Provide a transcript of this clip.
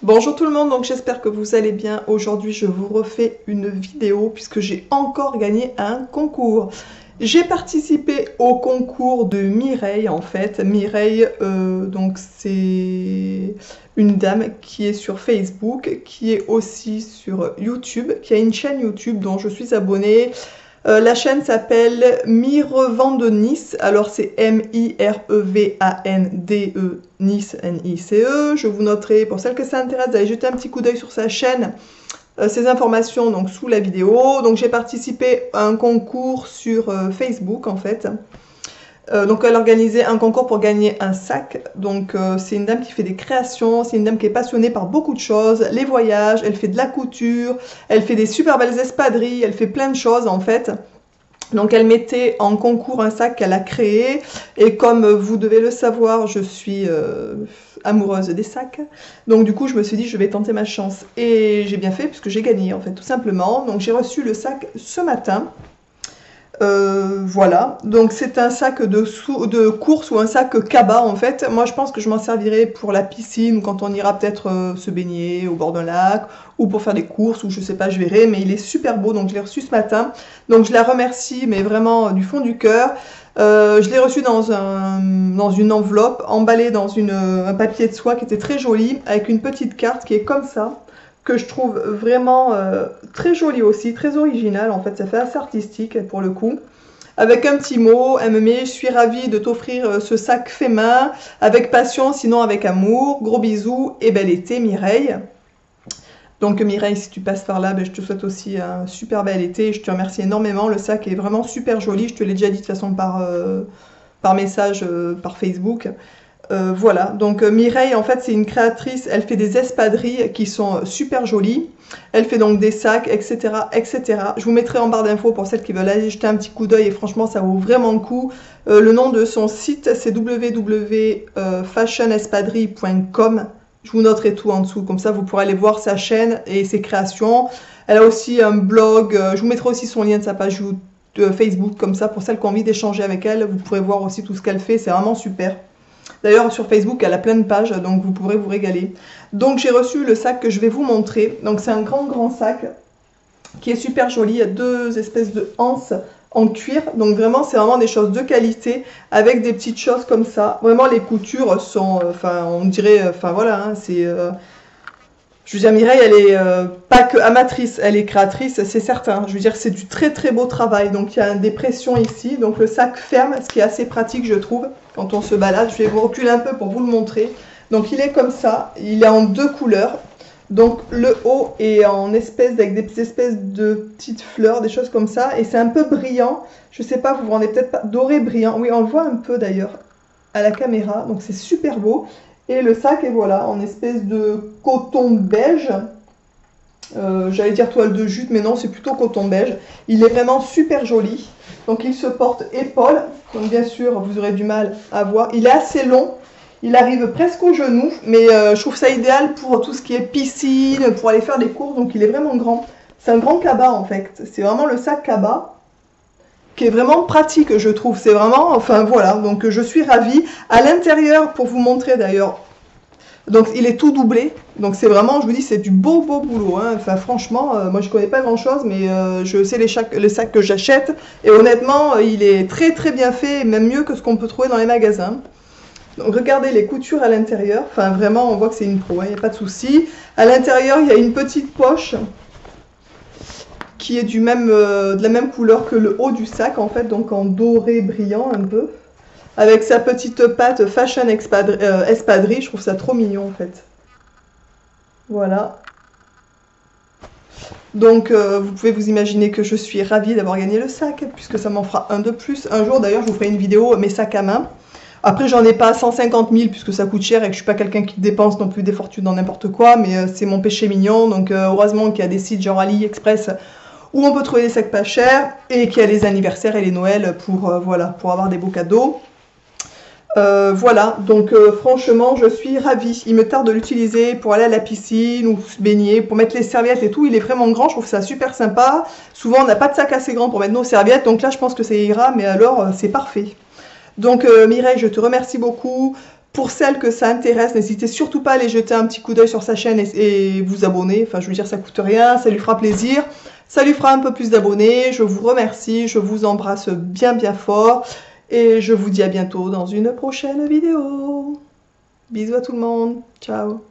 Bonjour tout le monde, donc j'espère que vous allez bien. Aujourd'hui je vous refais une vidéo puisque j'ai encore gagné un concours. J'ai participé au concours de Mireille en fait. Mireille, donc c'est une dame qui est sur Facebook, qui est aussi sur YouTube, qui a une chaîne YouTube dont je suis abonnée. La chaîne s'appelle Mirevande Nice, alors c'est M-I-R-E-V-A-N-D-E, Nice, N-I-C-E. Je vous noterai, pour celles que ça intéresse, d'aller jeter un petit coup d'œil sur sa chaîne, ces informations donc sous la vidéo. Donc j'ai participé à un concours sur Facebook en fait. Donc elle organisait un concours pour gagner un sac. Donc c'est une dame qui fait des créations, c'est une dame qui est passionnée par beaucoup de choses, les voyages, elle fait de la couture, elle fait des super belles espadrilles, elle fait plein de choses en fait. Donc elle mettait en concours un sac qu'elle a créé, et comme vous devez le savoir, je suis amoureuse des sacs. Donc du coup je me suis dit je vais tenter ma chance, et j'ai bien fait puisque j'ai gagné en fait tout simplement. Donc j'ai reçu le sac ce matin. Voilà, donc c'est un sac de course ou un sac cabas en fait. Moi je pense que je m'en servirai pour la piscine ou quand on ira peut-être se baigner au bord d'un lac, ou pour faire des courses, ou je sais pas, je verrai, mais il est super beau, donc je l'ai reçu ce matin. Donc je la remercie, mais vraiment du fond du cœur. Je l'ai reçu dans une enveloppe, emballée dans un papier de soie qui était très joli, avec une petite carte qui est comme ça, que je trouve vraiment très jolie aussi, très originale en fait, ça fait assez artistique pour le coup. Avec un petit mot, elle me met: je suis ravie de t'offrir ce sac fait main, avec passion, sinon avec amour, gros bisous et bel été Mireille. Donc Mireille, si tu passes par là, ben, je te souhaite aussi un super bel été, je te remercie énormément, le sac est vraiment super joli, je te l'ai déjà dit de toute façon par message, par Facebook. Voilà, donc Mireille en fait c'est une créatrice, elle fait des espadrilles qui sont super jolies, elle fait donc des sacs, etc., etc. Je vous mettrai en barre d'infos pour celles qui veulent aller jeter un petit coup d'œil, et franchement ça vaut vraiment le coup. Le nom de son site c'est www.fashionespadrilles.com. Je vous noterai tout en dessous, comme ça vous pourrez aller voir sa chaîne et ses créations. Elle a aussi un blog, je vous mettrai aussi son lien de sa page Facebook, comme ça pour celles qui ont envie d'échanger avec elle, vous pourrez voir aussi tout ce qu'elle fait, c'est vraiment super. D'ailleurs sur Facebook elle a plein de pages, donc vous pourrez vous régaler. Donc j'ai reçu le sac que je vais vous montrer. Donc c'est un grand sac qui est super joli, il y a deux espèces de anses en cuir, donc vraiment c'est vraiment des choses de qualité, avec des petites choses comme ça. Vraiment les coutures sont, enfin on dirait, enfin voilà, hein, c'est... je veux dire, Mireille, elle est pas que amatrice, elle est créatrice, c'est certain. Je veux dire, c'est du très beau travail. Donc il y a des pressions ici, donc le sac ferme, ce qui est assez pratique je trouve, quand on se balade. Je vais vous reculer un peu pour vous le montrer. Donc il est comme ça, il est en deux couleurs. Donc le haut est en espèce, avec des espèces de petites fleurs, des choses comme ça. Et c'est un peu brillant, je sais pas, vous vous rendez peut-être pas, doré brillant. Oui, on le voit un peu d'ailleurs à la caméra, donc c'est super beau. Et le sac est voilà, en espèce de coton beige. J'allais dire toile de jute, mais non, c'est plutôt coton beige. Il est vraiment super joli. Donc il se porte épaule. Donc bien sûr, vous aurez du mal à voir. Il est assez long. Il arrive presque au genou. Mais je trouve ça idéal pour tout ce qui est piscine, pour aller faire des courses. Donc il est vraiment grand. C'est un grand cabas en fait. C'est vraiment le sac cabas qui est vraiment pratique, je trouve. C'est vraiment, enfin voilà, donc je suis ravie. À l'intérieur, pour vous montrer d'ailleurs, donc il est tout doublé, donc c'est vraiment, je vous dis, c'est du beau boulot, hein. Enfin franchement, moi je connais pas grand chose, mais je sais les sacs que j'achète, et honnêtement, il est très bien fait, même mieux que ce qu'on peut trouver dans les magasins. Donc regardez les coutures à l'intérieur, enfin vraiment, on voit que c'est une pro, il n'y a pas de souci. À l'intérieur, il y a une petite poche qui est de la même couleur que le haut du sac en fait, donc en doré brillant un peu, avec sa petite patte Fashion Espadrille, je trouve ça trop mignon en fait. Voilà. Donc vous pouvez vous imaginer que je suis ravie d'avoir gagné le sac, puisque ça m'en fera un de plus. Un jour d'ailleurs je vous ferai une vidéo mes sacs à main. Après j'en ai pas 150 000 puisque ça coûte cher et que je suis pas quelqu'un qui dépense non plus des fortunes dans n'importe quoi, mais c'est mon péché mignon, donc heureusement qu'il y a des sites genre AliExpress où on peut trouver des sacs pas chers, et qu'il y a les anniversaires et les Noëls pour, voilà, pour avoir des beaux cadeaux. Voilà, donc franchement je suis ravie. Il me tarde de l'utiliser pour aller à la piscine ou se baigner, pour mettre les serviettes et tout. Il est vraiment grand, je trouve ça super sympa. Souvent on n'a pas de sac assez grand pour mettre nos serviettes, donc là je pense que ça ira, mais alors c'est parfait. Donc Mireille, je te remercie beaucoup. Pour celles que ça intéresse, n'hésitez surtout pas à aller jeter un petit coup d'œil sur sa chaîne et vous abonner. Enfin, je veux dire, ça coûte rien, ça lui fera plaisir. Ça lui fera un peu plus d'abonnés. Je vous remercie, je vous embrasse bien bien fort. Et je vous dis à bientôt dans une prochaine vidéo. Bisous à tout le monde. Ciao.